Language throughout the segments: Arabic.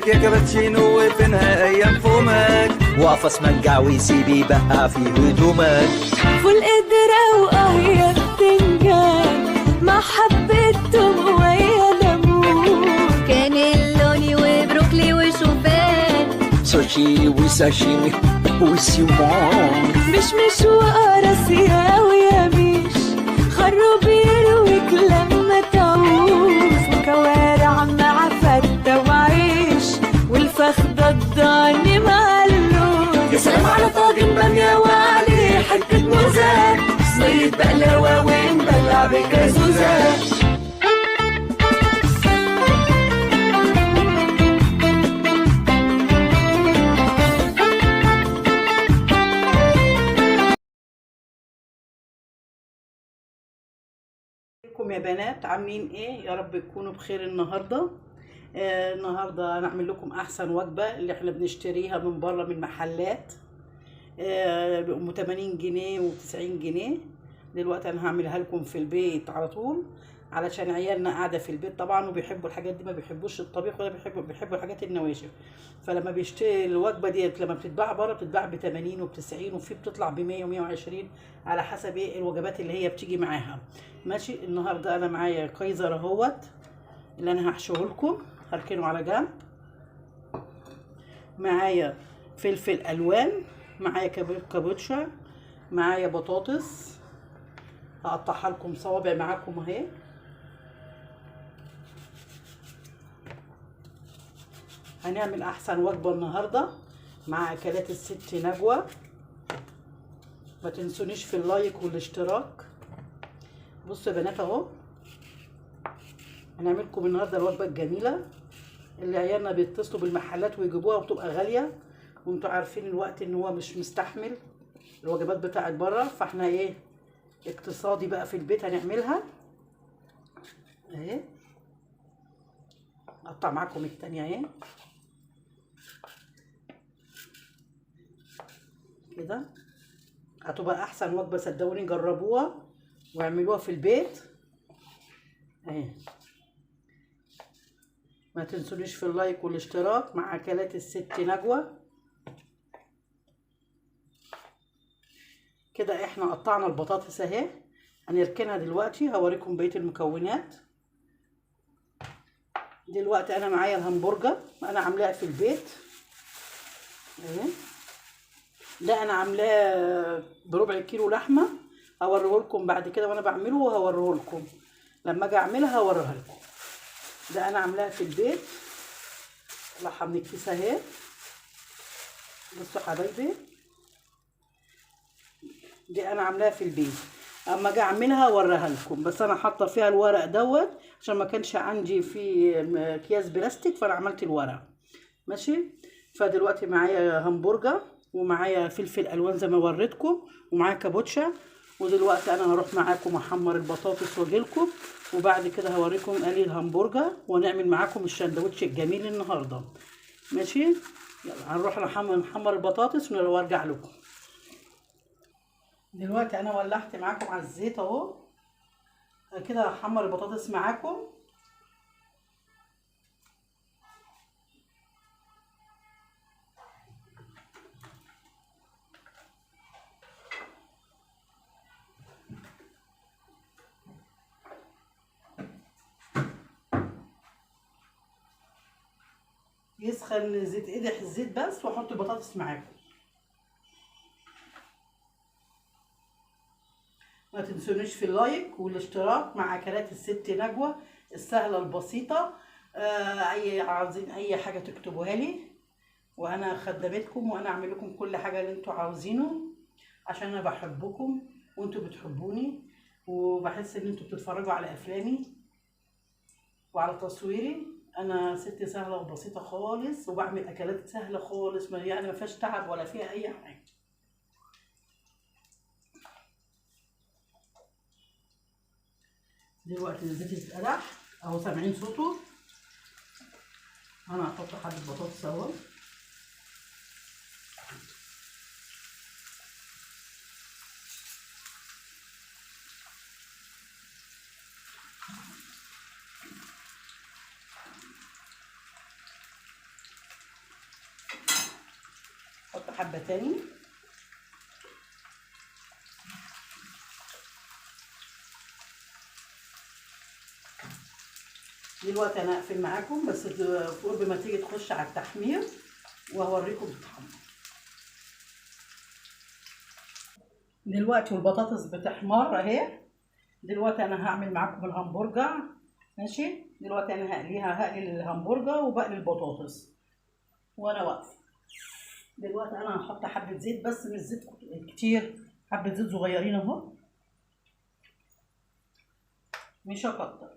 فمك يا كابتشينو وفينها ايام فومك، وقفص منقع ويسيب يبقى في هدومك. فول قدرة وقهية بتنجان مع حبة توم ويا ليمون، كانيلوني وبروكلي وشوفان، سوشي وساشيمي وسيمون، مش وقراصية ويميش، خروب يرويك لما تعوز، وكوارع مع فتة وعيش، والفخدة الضاني مع اللوز. يا سلام على طاجن بامية وعليه حتة موزة، صينية بقلاوة ونبلع بكازوزة. ازيكم يا بنات، عاملين ايه؟ يا رب تكونوا بخير النهارده. النهارده هنعمل لكم احسن وجبه اللي احنا بنشتريها من بره من محلات ب 80 جنيه و90 جنيه. دلوقتي انا هعملها لكم في البيت على طول، علشان عيالنا قاعده في البيت طبعا وبيحبوا الحاجات دي، ما بيحبوش الطبيخ ولا بيحبوا الحاجات النواشف. فلما بيشتري الوجبه ديت لما بتتباع بره بتتباع ب 80 وب 90، وفي بتطلع ب 100 و120 على حسب ايه الوجبات اللي هي بتيجي معاها. ماشي. النهارده انا معايا كايزر اهوت اللي انا هحشيه لكم، هركنه على جنب. معايا فلفل الوان، معايا كابوتشا، معايا بطاطس هقطعها لكم صوابع معاكم اهي. هنعمل احسن وجبه النهارده مع اكلات الست نجوى. ما تنسونيش في اللايك والاشتراك. بصوا يا بنات اهو، هنعمل لكم النهارده الوجبه الجميله اللي عيالنا بيتصلوا بالمحلات ويجيبوها وبتبقى غاليه، وانتوا عارفين الوقت ان هو مش مستحمل الوجبات بتاعت بره، فاحنا ايه اقتصادي بقى في البيت هنعملها اهي. اقطع معاكم التانية اهي كده. هتبقى احسن وجبه، صدقوني جربوها واعملوها في البيت اهي. ما تنسونيش في اللايك والاشتراك مع اكلات الست نجوى. كده احنا قطعنا البطاطس اهي، هنركنها دلوقتي. هوريكم بقيه المكونات. دلوقتي انا معايا الهمبرجر، انا عاملاه في البيت اهي. ده انا عاملاه بربع كيلو لحمه، هوريه لكم بعد كده وانا بعمله، وهوريه لكم لما اجي اعملها هوريها لكم. ده انا عاملاها في البيت، طلعها من الكيس اهي. بصوا حبايبي، دي انا عاملاها في البيت، اما اجي اعملها اوريها لكم. بس انا حاطه فيها الورق دوت عشان ما كانش عندي في اكياس بلاستيك، فانا عملت الورق. ماشي. فدلوقتي معايا همبرجر ومعايا فلفل الوان زي ما وريتكم ومعايا كابوتشا. ودلوقتي انا هروح معاكم احمر البطاطس واجيلكم، وبعد كده هوريكم قلي الهمبرجر ونعمل معاكم الشندوتش الجميل النهارده. ماشي. يلا هنروح نحمر البطاطس وارجع لكم. دلوقتي انا ولعت معاكم على الزيت اهو كده، هحمر البطاطس معاكم. يسخن الزيت، ايدح الزيت بس، واحط البطاطس معاكم. ما تنسونيش في اللايك والاشتراك مع اكلات الست نجوى السهله البسيطه. عاوزين اي حاجه تكتبوها لي وانا خدمتكم، وانا اعمل لكم كل حاجه اللي انتوا عاوزينه، عشان انا بحبكم وانتوا بتحبوني، وبحس ان انتوا بتتفرجوا على افلامي وعلى تصويري. انا ست سهله وبسيطه خالص، وبعمل اكلات سهله خالص، يعني ما فيهاش تعب ولا فيها اي حاجه. دلوقتي الزيت اتقلح اهو، سامعين صوته. انا هحط حبه بطاطس اهو. احط حبه تاني. دلوقتي انا هقفل معاكم بس قبل ما تيجي تخش على التحمير وهوريكم بتتحمر. دلوقتي والبطاطس بتحمر اهي. دلوقتي انا هعمل معاكم الهمبرجر. ماشي، دلوقتي انا هقلي الهمبرجر وبقلي البطاطس وانا واقفه. دلوقتي انا هحط حبه زيت بس مش زيت كتير، حبه زيت صغيرين اهو، مش هكتر.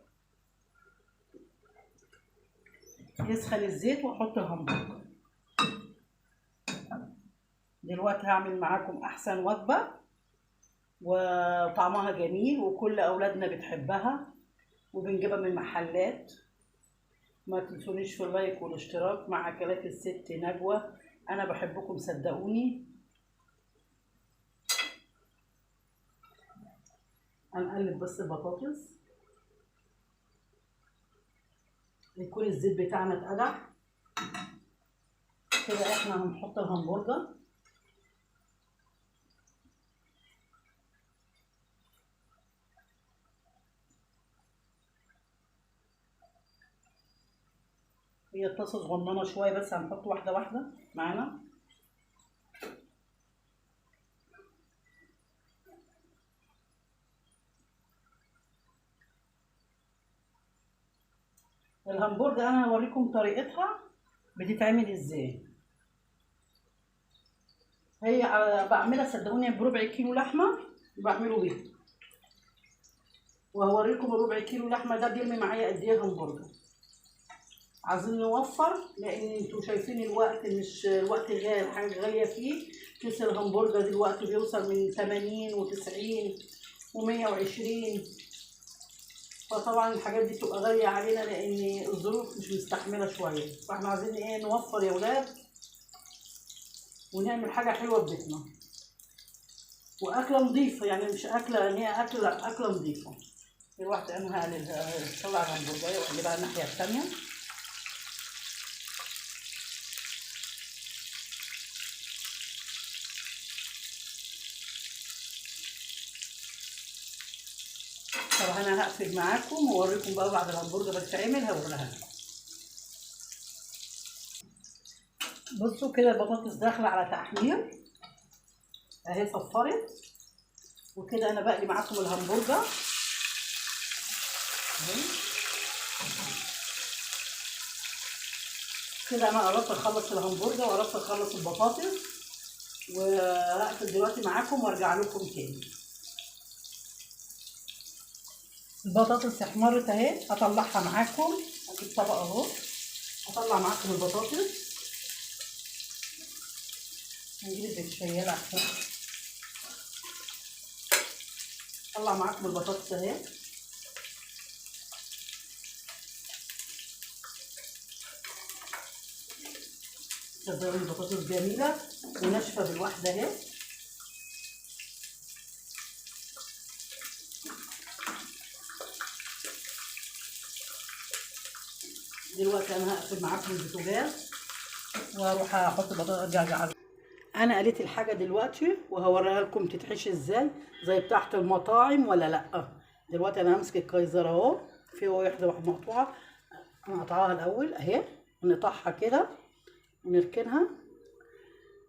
يسخن الزيت واحط الهمبرجر. دلوقتي هعمل معاكم احسن وجبه وطعمها جميل وكل اولادنا بتحبها وبنجيبها من محلات. ما تنسونيش في اللايك والاشتراك مع اكلات الست نجوى. انا بحبكم صدقوني. هنقلب بس البطاطس يكون الزيت بتاعنا اتقدح كده. احنا هنحط الهمبرجر. هي الطاسه صغننه شويه بس هنحط واحده واحده معانا. الهمبرجر انا هوريكم طريقتها بتتعمل ازاي. هي بعملها صدقوني بربع كيلو لحمه بعمله بيها، وهوريكم الربع كيلو لحمه ده بيرمي معايا قد ايه همبرجر. عايزين نوفر لان انتوا شايفين الوقت مش الوقت غالي، الحاجه غاليه فيه. كيس الهمبرجر دلوقتي بيوصل من 80 و90 و120، فطبعا الحاجات دي بتبقى غاليه علينا لان الظروف مش مستحمله شويه. فاحنا عايزين ايه؟ نوفر يا ولاد ونعمل حاجه حلوه في بيتنا واكله نظيفه، يعني مش اكله ان هي اكله نظيفه. دلوقتي انا هطلع الهمبرجر واقلبها الناحيه الثانيه. طب انا هقفل معاكم واوريكم بقى بعد الهمبرجر بتتعمل هوريها لكم. بصوا كده البطاطس داخله على تحمير اهي، صفرت. وكده انا بقلي معاكم الهمبرجر اهي. كده انا قربت اخلص الهمبرجر وقربت اخلص البطاطس، وهقفل دلوقتي معاكم وارجع لكم تاني. البطاطس احمرت اهي، هطلعها معاكم. اجيب طبق اهو، هطلع معاكم البطاطس. نجيب البشاية احسن. اطلع معاكم البطاطس اهي. صدقوني البطاطس جميلة وناشفة بالواحدة اهي. دلوقتي انا هقفل معاكم البوتاجاز واروح احط البطاطس. انا قليت الحاجه دلوقتي وهوريها لكم تتحشي ازاي زي بتاعه المطاعم ولا لا. دلوقتي انا همسك الكايزر اهو، في واحده مقطوعه نقطعها الاول اهي، نقطعها كده ونركنها.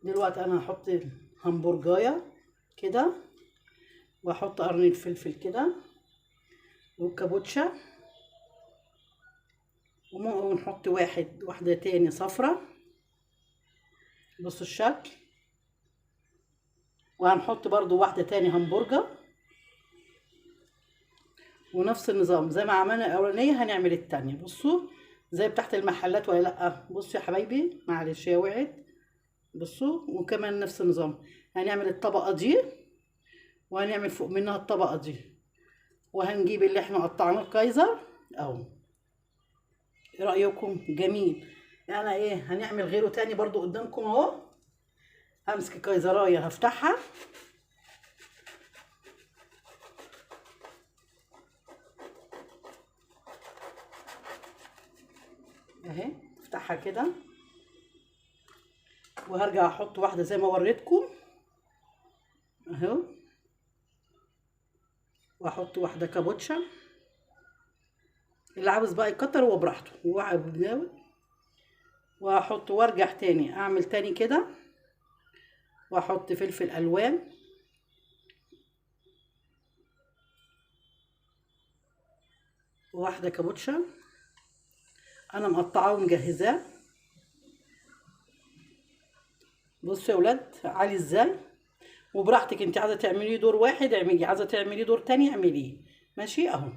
دلوقتي انا هحط همبرجايه كده واحط قرن الفلفل كده والكابوتشا، ونحط واحده تاني صفرة. بصوا الشكل. وهنحط برضو واحدة تاني همبرجر ونفس النظام زي ما عملنا الاولانية هنعمل التانية. بصوا زي بتاعت المحلات ولا لا؟ بصوا يا حبايبي معلش هي وقعت. بصوا وكمان نفس النظام هنعمل الطبقة دي وهنعمل فوق منها الطبقة دي، وهنجيب اللي احنا قطعناه الكايزر اهو. ايه رأيكم؟ جميل. يعني ايه هنعمل غيره تاني برضو قدامكم اهو. همسك الكايزرايه هفتحها اهي، افتحها كده وهرجع احط واحده زي ما وريتكم اهو، واحط واحده كابوتشا. اللي عاوز بقى يكتر هو براحته، واحط وارجع تاني اعمل تاني كده، واحط فلفل الوان واحده كابوتشا انا مقطعاه ومجهزاه. بصوا يا ولاد عالي ازاي، وبراحتك انت عايزه تعمليه دور واحد اعمليه، عايزه تعمليه دور تاني اعمليه، ماشي اهو.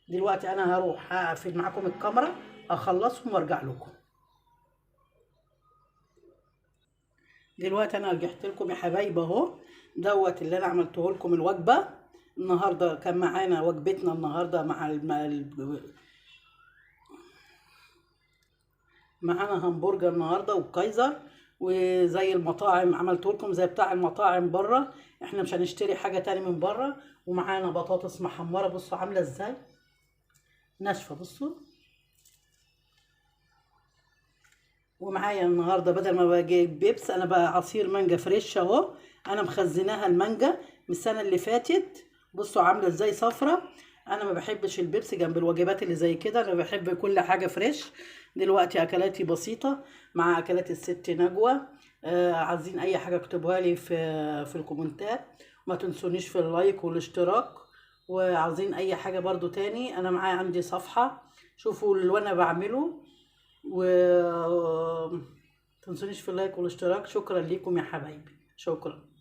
دلوقتي انا هروح هقفل معاكم الكاميرا اخلصهم وارجع لكم. دلوقتي انا رجعت لكم يا حبايب اهو، دوت اللي انا عملته لكم الوجبه النهارده. كان معانا وجبتنا النهارده معانا همبرجر النهارده وكايزر، وزي المطاعم عملته لكم زي بتاع المطاعم بره، احنا مش هنشتري حاجه تاني من بره. ومعانا بطاطس محمره، بصوا عامله ازاي ناشفه، بصوا. ومعايا النهارده بدل ما بجيب بيبس انا بقى عصير مانجا فريش اهو، انا مخزناها المانجا من السنه اللي فاتت. بصوا عامله ازاي صفرة. انا ما بحبش البيبس جنب الوجبات اللي زي كده، انا بحب كل حاجه فريش. دلوقتي اكلاتي بسيطه مع اكلات الست نجوى. عايزين اي حاجه اكتبوها لي في الكومنتات، ما تنسونيش في اللايك والاشتراك. وعاوزين اي حاجه برضو تاني انا معايا عندي صفحه، شوفوا اللي انا بعمله، و تنسونيش في اللايك والاشتراك. شكرا ليكم يا حبايبي، شكرا.